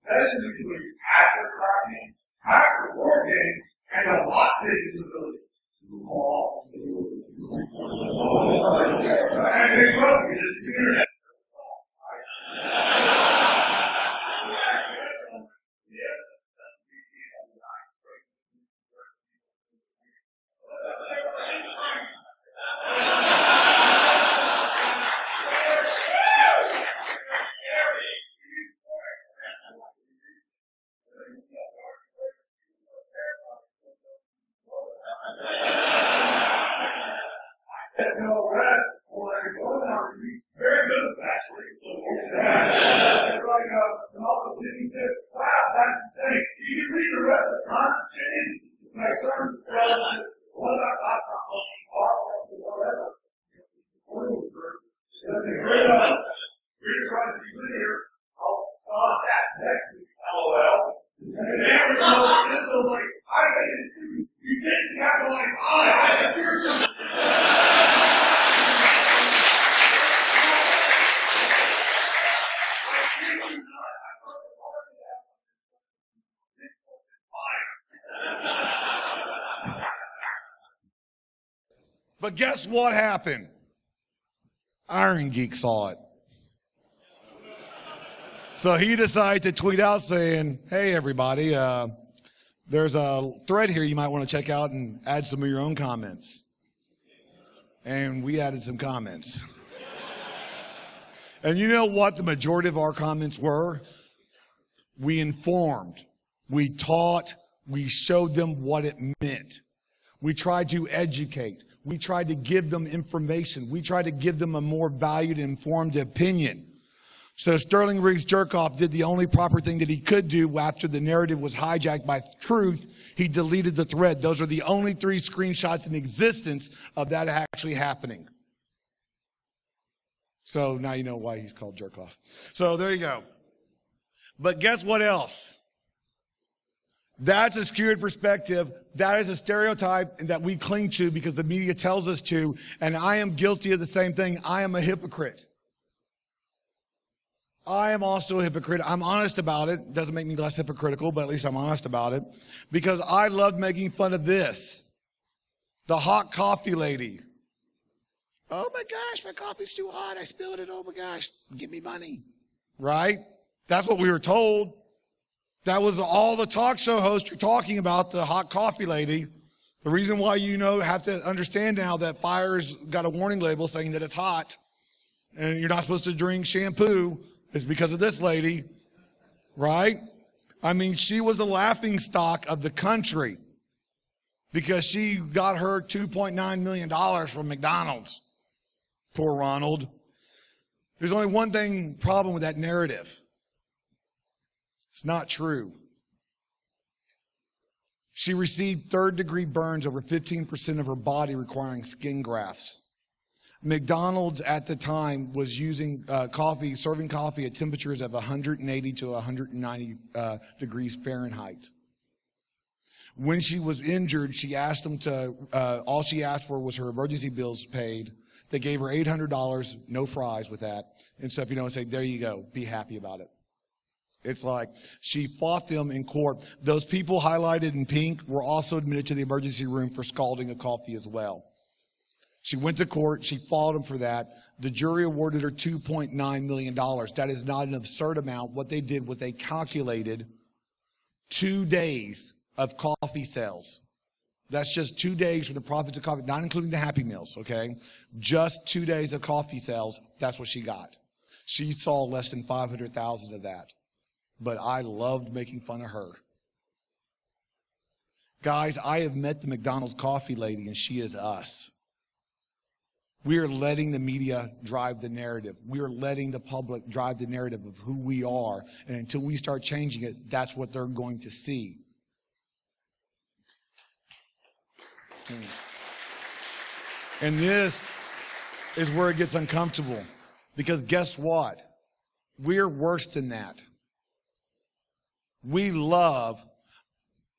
That's usually hacker cracking, hacker working, and a lot of ability. And they trust me, this internet. I said you didn't capitalize on it. I said you're But guess what happened? Iron Geek saw it. So he decided to tweet out saying, hey, everybody, there's a thread here you might want to check out and add some of your own comments. And we added some comments. And you know what the majority of our comments were? We informed, we taught, we showed them what it meant. We tried to educate. We tried to give them information. We tried to give them a more valued, informed opinion. So Sterling Riggs Jerkoff did the only proper thing that he could do after the narrative was hijacked by truth. He deleted the thread. Those are the only 3 screenshots in existence of that actually happening. So now you know why he's called Jerkoff. So there you go. But guess what else? That's a skewed perspective. That is a stereotype that we cling to because the media tells us to. And I am guilty of the same thing. I am a hypocrite. I am also a hypocrite. I'm honest about it. Doesn't make me less hypocritical, but at least I'm honest about it. Because I love making fun of this. The hot coffee lady. Oh my gosh, my coffee's too hot. I spilled it. Oh my gosh, give me money. Right? That's what we were told. That was all the talk show hosts are talking about, the hot coffee lady. The reason why you have to understand now that fire's got a warning label saying that it's hot and you're not supposed to drink shampoo is because of this lady, right? I mean, she was a laughing stock of the country because she got her $2.9 million from McDonald's. Poor Ronald. There's only one problem with that narrative. It's not true. She received 3rd-degree burns over 15% of her body requiring skin grafts. McDonald's at the time was using serving coffee at temperatures of 180 to 190 degrees Fahrenheit. When she was injured, she asked them all she asked for was her emergency bills paid. They gave her $800, no fries with that, and stuff, and say, there you go, be happy about it. It's like she fought them in court. Those people highlighted in pink were also admitted to the emergency room for scalding a coffee as well. She went to court. She fought them for that. The jury awarded her $2.9 million. That is not an absurd amount. What they did was they calculated 2 days of coffee sales. That's just 2 days for the profits of coffee, not including the Happy Meals, okay? Just 2 days of coffee sales. That's what she got. She saw less than 500,000 of that. But I loved making fun of her. Guys, I have met the McDonald's coffee lady, and she is us. We are letting the media drive the narrative. We are letting the public drive the narrative of who we are. And until we start changing it, that's what they're going to see. And this is where it gets uncomfortable. Because guess what? We're worse than that. We love,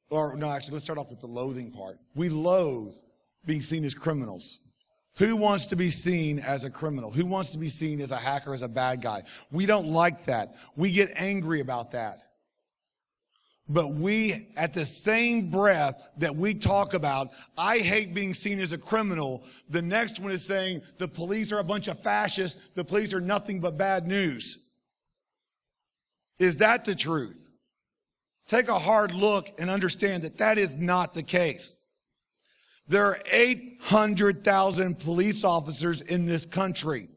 let's start off with the loathing part. We loathe being seen as criminals. Who wants to be seen as a criminal? Who wants to be seen as a hacker, as a bad guy? We don't like that. We get angry about that. But we, at the same breath that we talk about, I hate being seen as a criminal, the next one is saying the police are a bunch of fascists, the police are nothing but bad news. Is that the truth? Take a hard look and understand that that is not the case. There are 800,000 police officers in this country.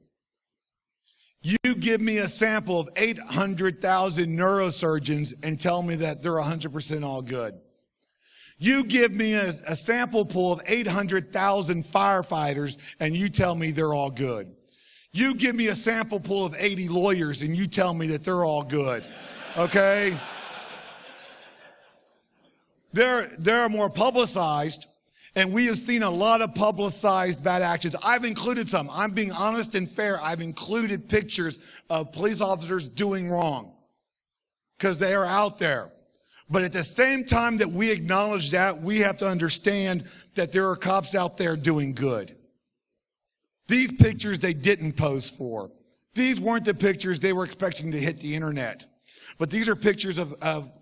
You give me a sample of 800,000 neurosurgeons and tell me that they're 100% all good. You give me a sample pool of 800,000 firefighters and you tell me they're all good. You give me a sample pool of 80 lawyers and you tell me that they're all good. Okay? They're more publicized, and we have seen a lot of publicized bad actions. I've included some. I'm being honest and fair. I've included pictures of police officers doing wrong because they are out there. But at the same time that we acknowledge that, we have to understand that there are cops out there doing good. These pictures they didn't pose for. These weren't the pictures they were expecting to hit the internet. But these are pictures of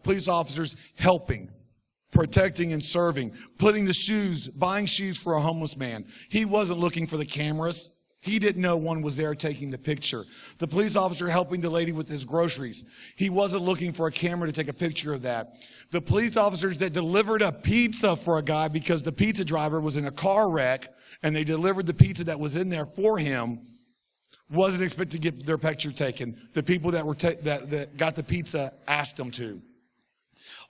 police officers helping, protecting and serving, putting the shoes, buying shoes for a homeless man. He wasn't looking for the cameras. He didn't know one was there taking the picture. The police officer helping the lady with his groceries. He wasn't looking for a camera to take a picture of that. The police officers that delivered a pizza for a guy because the pizza driver was in a car wreck and they delivered the pizza that was in there for him wasn't expected to get their picture taken. The people that were that got the pizza asked them to.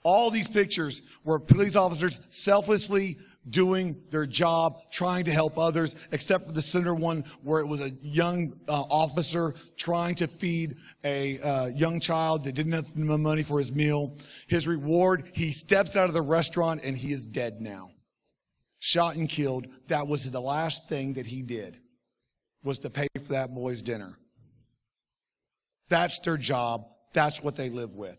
All these pictures were police officers selflessly doing their job, trying to help others, except for the center one where it was a young officer trying to feed a young child that didn't have money for his meal. His reward, he steps out of the restaurant and he is dead now. Shot and killed. That was the last thing that he did, was to pay for that boy's dinner. That's their job. That's what they live with.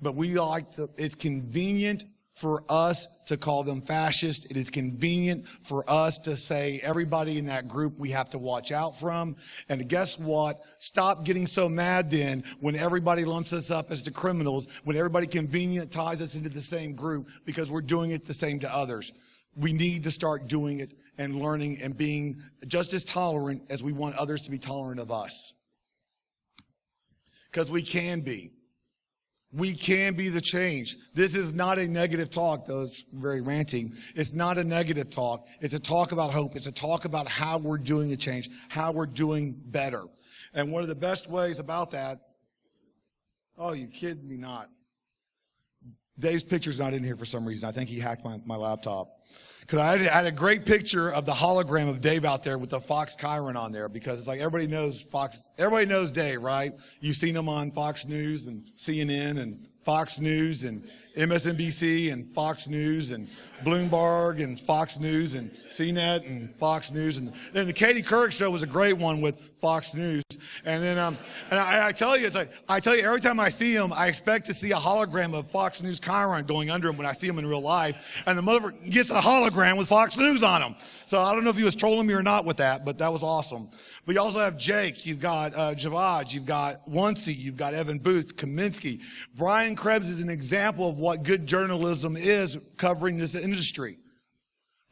But we like to, it's convenient for us to call them fascist. It is convenient for us to say everybody in that group we have to watch out from. And guess what? Stop getting so mad then when everybody lumps us up as the criminals, when everybody convenient ties us into the same group because we're doing it the same to others. We need to start doing it and learning and being just as tolerant as we want others to be tolerant of us. Because we can be. We can be the change. This is not a negative talk, though it's very ranting. It's not a negative talk. It's a talk about hope. It's a talk about how we're doing a change, how we're doing better. And one of the best ways about that, oh, you kidding me not. Dave's picture's not in here for some reason. I think he hacked my laptop. Because I had a great picture of the hologram of Dave out there with the Fox Chiron on there, because it's like everybody knows Dave, right? You've seen him on Fox News and CNN and Fox News and MSNBC and Fox News and Bloomberg and Fox News and CNET and Fox News. And then the Katie Couric show was a great one with Fox News. And then, I tell you, every time I see him, I expect to see a hologram of Fox News Chiron going under him when I see him in real life. And the motherfucker gets a hologram with Fox News on him. So I don't know if he was trolling me or not with that, but that was awesome. But you also have Jake, you've got Javad, you've got Onsi, you've got Evan Booth, Kaminsky. Brian Krebs is an example of what good journalism is covering this industry.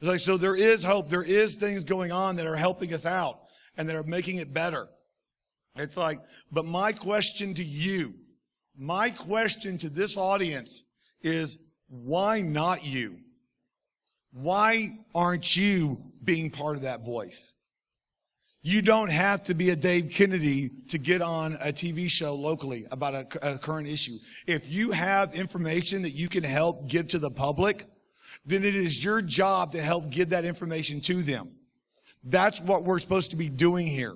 It's like, so there is hope. There is things going on that are helping us out and that are making it better. It's like, but my question to you, my question to this audience is, why not you? Why aren't you being part of that voice? You don't have to be a Dave Kennedy to get on a TV show locally about a current issue. If you have information that you can help give to the public, then it is your job to help give that information to them. That's what we're supposed to be doing here.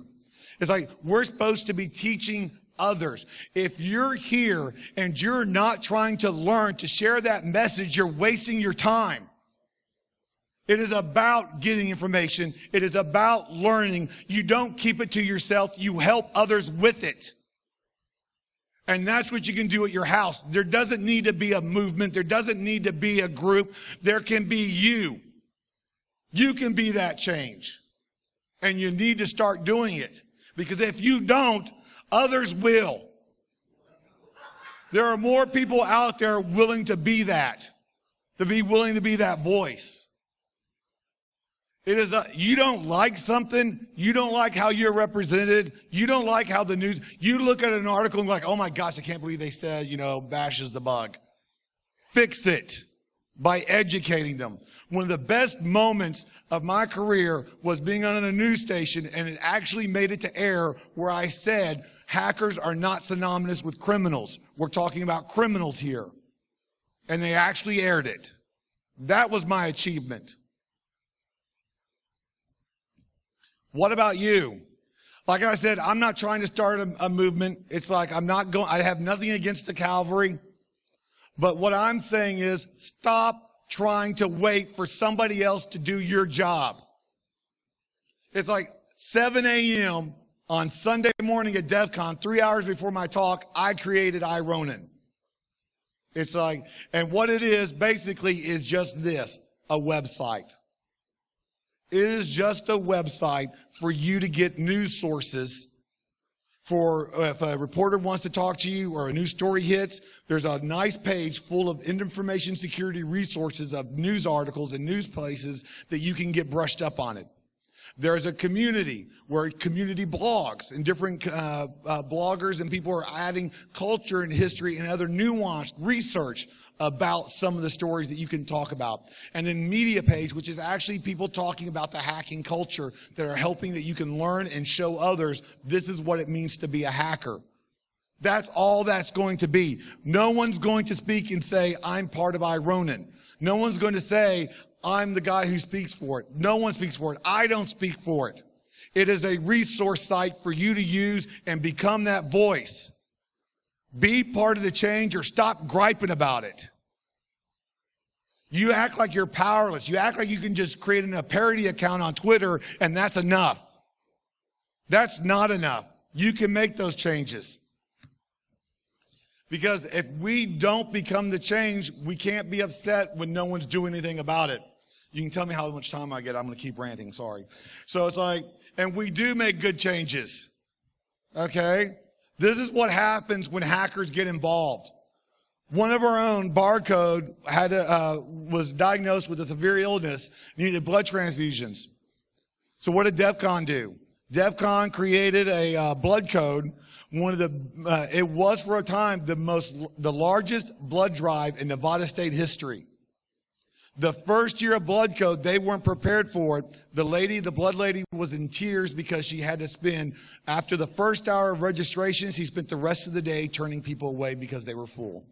It's like we're supposed to be teaching others. If you're here and you're not trying to learn to share that message, you're wasting your time. It is about getting information. It is about learning. You don't keep it to yourself. You help others with it. And that's what you can do at your house. There doesn't need to be a movement. There doesn't need to be a group. There can be you. You can be that change. And you need to start doing it. Because if you don't, others will. There are more people out there willing to be that. Willing to be that voice. It is you don't like something, you don't like how you're represented, you don't like how the news, you look at an article and like, oh my gosh, I can't believe they said, Bash is the bug. Fix it by educating them. One of the best moments of my career was being on a news station, and it actually made it to air where I said, hackers are not synonymous with criminals. We're talking about criminals here. And they actually aired it. That was my achievement. What about you? Like I said, I'm not trying to start a movement. It's like I have nothing against the cavalry. But what I'm saying is stop trying to wait for somebody else to do your job. It's like 7 a.m. on Sunday morning at DerbyCon, 3 hours before my talk, I created iRonin. It's like, and what it is basically is just this, a website. It is just a website for you to get news sources. For if a reporter wants to talk to you or a news story hits, there's a nice page full of information security resources of news articles and news places that you can get brushed up on it. There's a community where community blogs and different bloggers and people are adding culture and history and other nuanced research about some of the stories that you can talk about. And then media page, which is actually people talking about the hacking culture that are helping that you can learn and show others this is what it means to be a hacker. That's all that's going to be. No one's going to speak and say, I'm part of Ironin. No one's going to say, I'm the guy who speaks for it. No one speaks for it. I don't speak for it. It is a resource site for you to use and become that voice. Be part of the change or stop griping about it. You act like you're powerless. You act like you can just create a parody account on Twitter and that's enough. That's not enough. You can make those changes. Because if we don't become the change, we can't be upset when no one's doing anything about it. You can tell me how much time I get. I'm going to keep ranting. Sorry. So it's like, and we do make good changes. Okay? This is what happens when hackers get involved. One of our own, Barcode, was diagnosed with a severe illness, needed blood transfusions. So what did DEFCON do? DEFCON created a blood code. It was for a time the largest blood drive in Nevada state history. The first year of blood code, they weren't prepared for it. The blood lady was in tears because she had to spend, after the first hour of registration, she spent the rest of the day turning people away because they were full.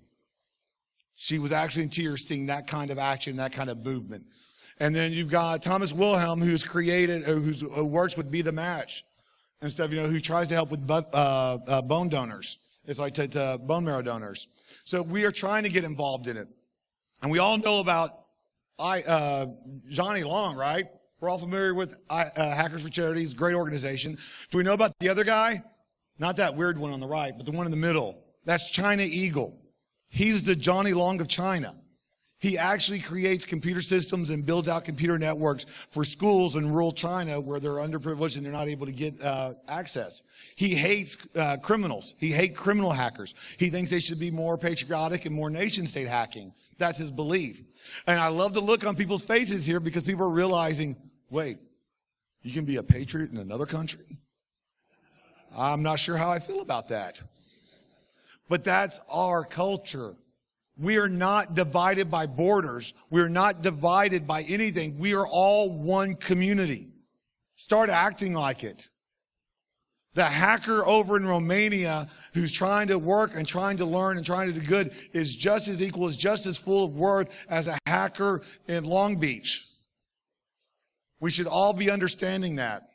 She was actually in tears seeing that kind of action, that kind of movement. And then you've got Thomas Wilhelm, who works with Be the Match and stuff, who tries to help with bone donors. It's like bone marrow donors. So we are trying to get involved in it. And we all know about Johnny Long, right? We're all familiar with Hackers for Charities, great organization. Do we know about the other guy? Not that weird one on the right, but the one in the middle. That's China Eagle. He's the Johnny Long of China. He actually creates computer systems and builds out computer networks for schools in rural China where they're underprivileged and they're not able to get access. He hates criminals. He hates criminal hackers. He thinks they should be more patriotic and more nation-state hacking. That's his belief. And I love the look on people's faces here because people are realizing, wait, you can be a patriot in another country? I'm not sure how I feel about that. But that's our culture. We are not divided by borders. We are not divided by anything. We are all one community. Start acting like it. The hacker over in Romania who's trying to work and trying to learn and trying to do good is just as equal, is just as full of worth as a hacker in Long Beach. We should all be understanding that.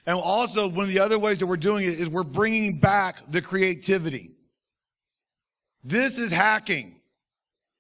And also, one of the other ways that we're doing it is we're bringing back the creativity. This is hacking.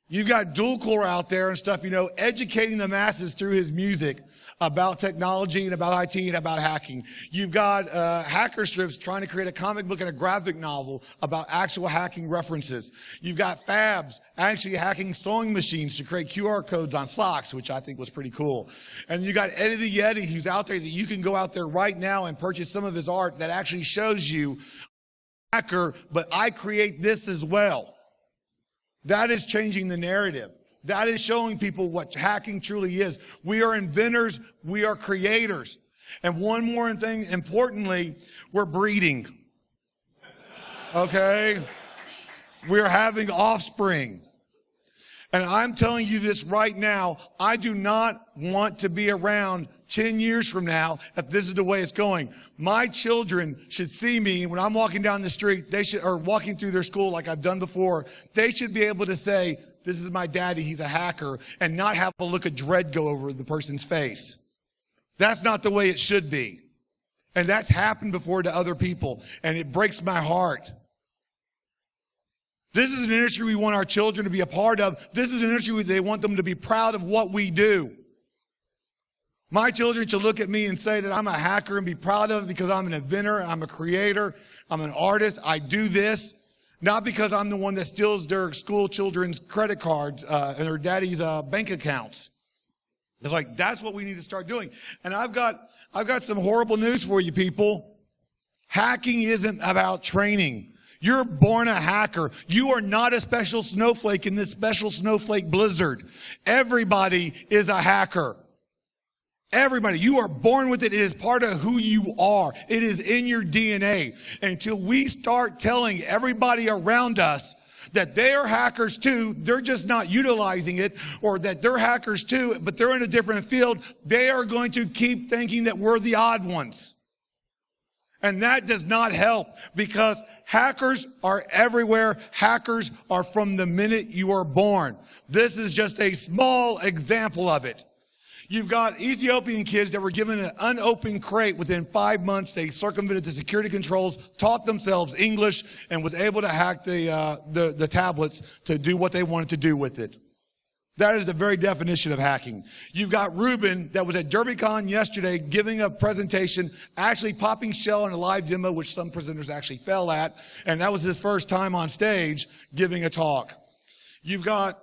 You've got Dual Core out there and stuff, educating the masses through his music about technology and about IT and about hacking. You've got hacker strips trying to create a comic book and a graphic novel about actual hacking references. You've got Fabs actually hacking sewing machines to create QR codes on socks, which I think was pretty cool. And you got Eddie the Yeti who's out there that you can go out there right now and purchase some of his art that actually shows you hacker, but I create this as well. That is changing the narrative. That is showing people what hacking truly is. We are inventors. We are creators. And one more thing, importantly, we're breeding. Okay? We're having offspring. And I'm telling you this right now, I do not want to be around 10 years from now if this is the way it's going. My children should see me when I'm walking down the street, or walking through their school like I've done before. They should be able to say, this is my daddy, he's a hacker, and not have a look of dread go over the person's face. That's not the way it should be. And that's happened before to other people, and it breaks my heart. This is an industry we want our children to be a part of. This is an industry where they want them to be proud of what we do. My children should look at me and say that I'm a hacker and be proud of it because I'm an inventor, I'm a creator, I'm an artist, I do this. Not because I'm the one that steals their school children's credit cards and their daddy's bank accounts. It's like, that's what we need to start doing. And I've got some horrible news for you people. Hacking isn't about training. You're born a hacker. You are not a special snowflake in this special snowflake blizzard. Everybody is a hacker. Everybody. You are born with it. It is part of who you are. It is in your DNA. Until we start telling everybody around us that they are hackers too, they're just not utilizing it, or that they're hackers too, but they're in a different field, they are going to keep thinking that we're the odd ones. And that does not help, because hackers are everywhere. Hackers are from the minute you are born. This is just a small example of it. You've got Ethiopian kids that were given an unopened crate. Within 5 months, they circumvented the security controls, taught themselves English, and was able to hack the tablets to do what they wanted to do with it. That is the very definition of hacking. You've got Ruben that was at DerbyCon yesterday giving a presentation, actually popping shell in a live demo, which some presenters actually fell at. And that was his first time on stage giving a talk. You've got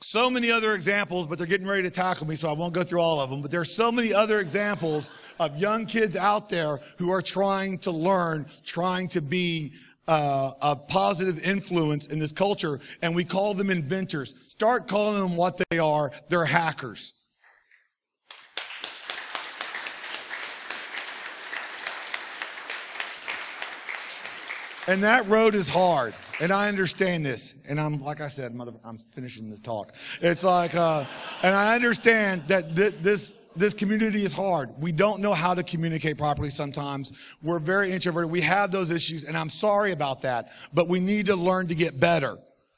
so many other examples, but they're getting ready to tackle me, so I won't go through all of them. But there's so many other examples of young kids out there who are trying to learn, trying to be a positive influence in this culture. And we call them inventors. Start calling them what they are. They're hackers. And that road is hard. And I understand this. And I'm, like I said, I'm finishing this talk. It's like, and I understand that this community is hard. We don't know how to communicate properly sometimes. We're very introverted. We have those issues, and I'm sorry about that. But we need to learn to get better.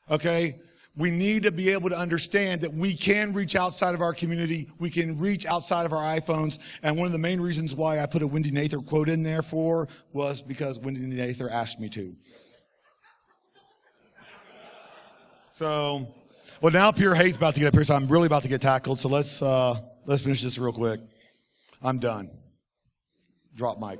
Okay? We need to be able to understand that we can reach outside of our community. We can reach outside of our iPhones. And one of the main reasons why I put a Wendy Nather quote in there was because Wendy Nather asked me to. So, well, now Pure Hate's about to get up here, so I'm really about to get tackled. So let's finish this real quick. I'm done. Drop mic.